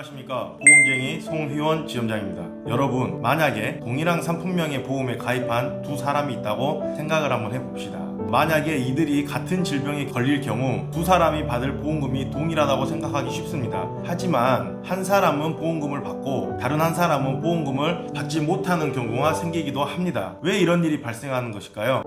안녕하십니까, 보험쟁이 송휘원 지점장입니다. 여러분, 만약에 동일한 상품명의 보험에 가입한 두 사람이 있다고 생각을 한번 해봅시다. 만약에 이들이 같은 질병에 걸릴 경우 두 사람이 받을 보험금이 동일하다고 생각하기 쉽습니다. 하지만 한 사람은 보험금을 받고 다른 한 사람은 보험금을 받지 못하는 경우가 생기기도 합니다. 왜 이런 일이 발생하는 것일까요?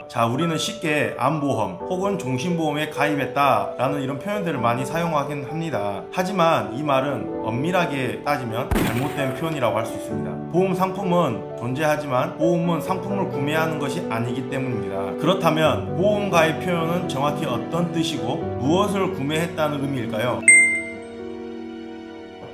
자, 우리는 쉽게 암보험 혹은 종신보험에 가입했다 라는 이런 표현들을 많이 사용하긴 합니다. 하지만 이 말은 엄밀하게 따지면 잘못된 표현이라고 할 수 있습니다. 보험 상품은 존재하지만 보험은 상품을 구매하는 것이 아니기 때문입니다. 그렇다면 보험 가입 표현은 정확히 어떤 뜻이고 무엇을 구매했다는 의미일까요?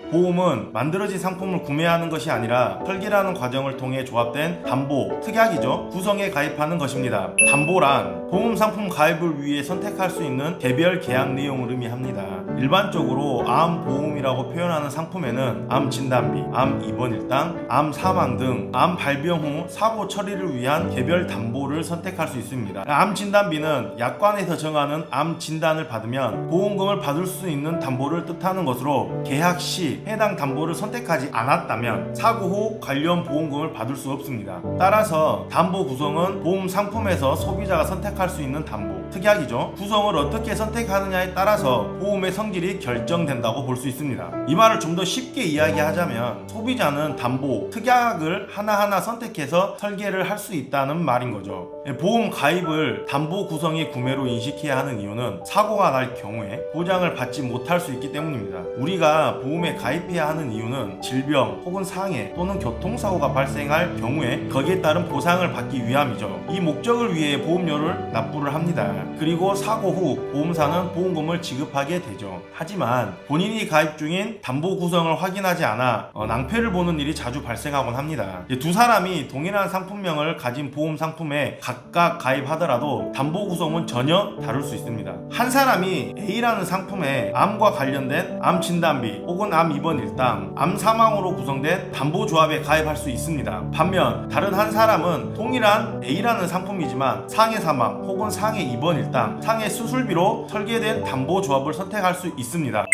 보험은 만들어진 상품을 구매하는 것이 아니라 설계라는 과정을 통해 조합된 담보, 특약이죠. 구성에 가입하는 것입니다. 담보란 보험 상품 가입을 위해 선택할 수 있는 개별 계약 내용을 의미합니다. 일반적으로 암보험이라고 표현하는 상품에는 암 진단비, 암 입원 일당, 암 사망 등 암 발병 후 사고 처리를 위한 개별 담보를 선택할 수 있습니다. 암 진단비는 약관에서 정하는 암 진단을 받으면 보험금을 받을 수 있는 담보를 뜻하는 것으로 계약 시 해당 담보를 선택하지 않았다면 사고 후 관련 보험금을 받을 수 없습니다. 따라서 담보 구성은 보험 상품에서 소비자가 선택할 수 있는 담보, 특약이죠. 구성을 어떻게 선택하느냐에 따라서 보험의 성질이 결정된다고 볼 수 있습니다. 이 말을 좀 더 쉽게 이야기하자면 소비자는 담보, 특약을 하나하나 선택해서 설계를 할 수 있다는 말인 거죠. 보험 가입을 담보 구성의 구매로 인식해야 하는 이유는 사고가 날 경우에 보장을 받지 못할 수 있기 때문입니다. 우리가 보험에 가입해야 하는 이유는 질병 혹은 상해 또는 교통사고가 발생할 경우에 거기에 따른 보상을 받기 위함이죠. 이 목적을 위해 보험료를 납부를 합니다. 그리고 사고 후 보험사는 보험금을 지급하게 되죠. 하지만 본인이 가입 중인 담보 구성을 확인하지 않아 낭패를 보는 일이 자주 발생하곤 합니다. 두 사람이 동일한 상품명을 가진 보험 상품에 각각 가입하더라도 담보 구성은 전혀 다를 수 있습니다. 한 사람이 A라는 상품에 암과 관련된 암 진단비 혹은 암 입원 일당, 암 사망으로 구성된 담보 조합에 가입할 수 있습니다. 반면 다른 한 사람은 동일한 A라는 상품이지만 상해 사망 혹은 상해 입원 일당, 상해 수술비로 설계된 담보 조합을 선택할 수 있습니다.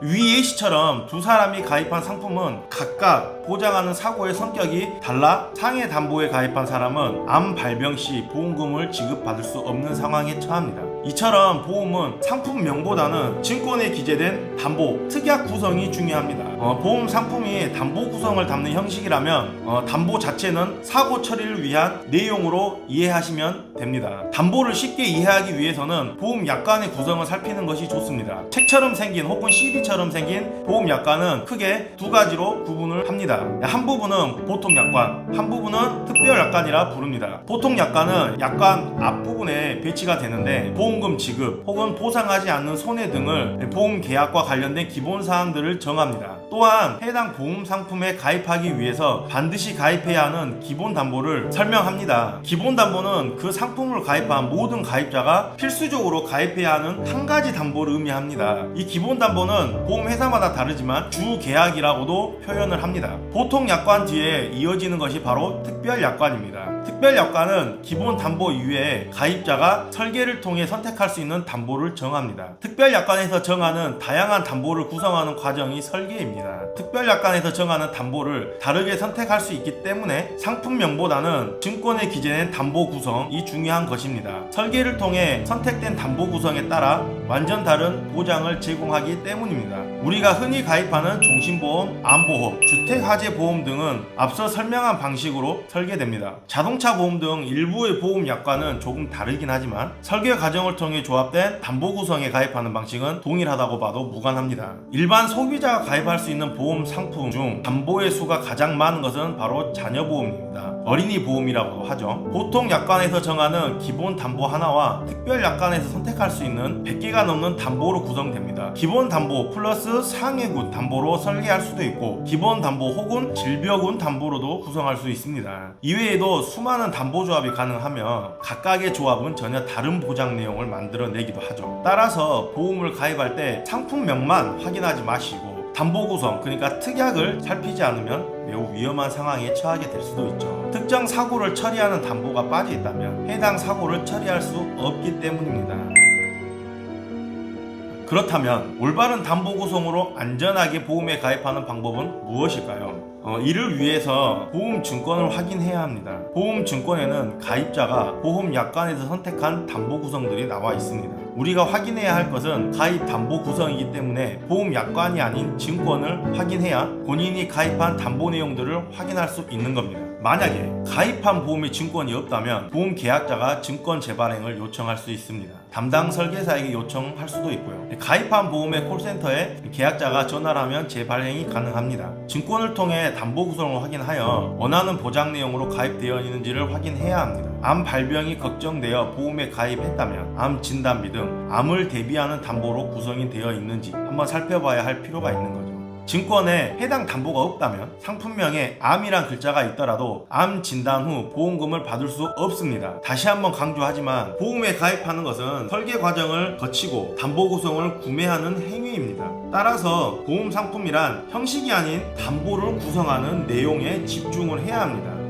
위 예시처럼 두 사람이 가입한 상품은 각각 보장하는 사고의 성격이 달라 상해 담보에 가입한 사람은 암 발병 시 보험금을 지급받을 수 없는 상황에 처합니다. 이처럼 보험은 상품명보다는 증권에 기재된 담보, 특약 구성이 중요합니다. 보험 상품이 담보 구성을 담는 형식이라면 담보 자체는 사고 처리를 위한 내용으로 이해하시면 됩니다. 담보를 쉽게 이해하기 위해서는 보험 약관의 구성을 살피는 것이 좋습니다. 책처럼 생긴 혹은 CD처럼 생긴 보험 약관은 크게 두 가지로 구분을 합니다. 한 부분은 보통 약관, 한 부분은 특별 약관이라 부릅니다. 보통 약관은 약관 앞부분에 배치가 되는데 보험금 지급 혹은 보상하지 않는 손해 등을 보험 계약과 관련된 기본 사항들을 정합니다. 또한 해당 보험 상품에 가입하기 위해서 반드시 가입해야 하는 기본 담보를 설명합니다. 기본 담보는 그 상품을 가입한 모든 가입자가 필수적으로 가입해야 하는 한 가지 담보를 의미합니다. 이 기본 담보는 보험 회사마다 다르지만 주 계약이라고도 표현을 합니다. 보통 약관 뒤에 이어지는 것이 바로 특별 약관입니다. 특별 약관은 기본 담보 이외에 가입자가 설계를 통해 선택할 수 있는 담보를 정합니다. 특별 약관에서 정하는 다양한 담보를 구성하는 과정이 설계입니다. 특별 약관에서 정하는 담보를 다르게 선택할 수 있기 때문에 상품명보다는 증권에 기재된 담보 구성이 중요한 것입니다. 설계를 통해 선택된 담보 구성에 따라 완전 다른 보장을 제공하기 때문입니다. 우리가 흔히 가입하는 종신보험, 암보험, 주택화재보험 등은 앞서 설명한 방식으로 설계됩니다. 자동차 보험 등 일부의 보험 약관은 조금 다르긴 하지만 설계 과정을 통해 조합된 담보 구성에 가입하는 방식은 동일하다고 봐도 무관합니다. 일반 소비자가 가입할 수 있는 보험 상품 중 담보의 수가 가장 많은 것은 바로 자녀보험입니다. 어린이 보험이라고도 하죠. 보통 약관에서 정하는 기본 담보 하나와 특별 약관에서 선택할 수 있는 100개가 넘는 담보로 구성됩니다. 기본 담보 플러스 상해군 담보로 설계할 수도 있고 기본 담보 혹은 질병군 담보로도 구성할 수 있습니다. 이외에도 수많은 담보 조합이 가능하며 각각의 조합은 전혀 다른 보장 내용을 만들어내기도 하죠. 따라서 보험을 가입할 때 상품명만 확인하지 마시고 담보 구성, 그러니까 특약을 살피지 않으면 매우 위험한 상황에 처하게 될 수도 있죠. 특정 사고를 처리하는 담보가 빠져 있다면 해당 사고를 처리할 수 없기 때문입니다. 그렇다면 올바른 담보 구성으로 안전하게 보험에 가입하는 방법은 무엇일까요? 이를 위해서 보험증권을 확인해야 합니다. 보험증권에는 가입자가 보험약관에서 선택한 담보 구성들이 나와 있습니다. 우리가 확인해야 할 것은 가입 담보 구성이기 때문에 보험약관이 아닌 증권을 확인해야 본인이 가입한 담보 내용들을 확인할 수 있는 겁니다. 만약에 가입한 보험의 증권이 없다면 보험 계약자가 증권 재발행을 요청할 수 있습니다. 담당 설계사에게 요청할 수도 있고요. 가입한 보험의 콜센터에 계약자가 전화를 하면 재발행이 가능합니다. 증권을 통해 담보 구성을 확인하여 원하는 보장 내용으로 가입되어 있는지를 확인해야 합니다. 암 발병이 걱정되어 보험에 가입했다면 암 진단비 등 암을 대비하는 담보로 구성이 되어 있는지 한번 살펴봐야 할 필요가 있는 거죠. 증권에 해당 담보가 없다면 상품명에 암이란 글자가 있더라도 암 진단 후 보험금을 받을 수 없습니다. 다시 한번 강조하지만 보험에 가입하는 것은 설계 과정을 거치고 담보 구성을 구매하는 행위입니다. 따라서 보험 상품이란 형식이 아닌 담보를 구성하는 내용에 집중을 해야 합니다.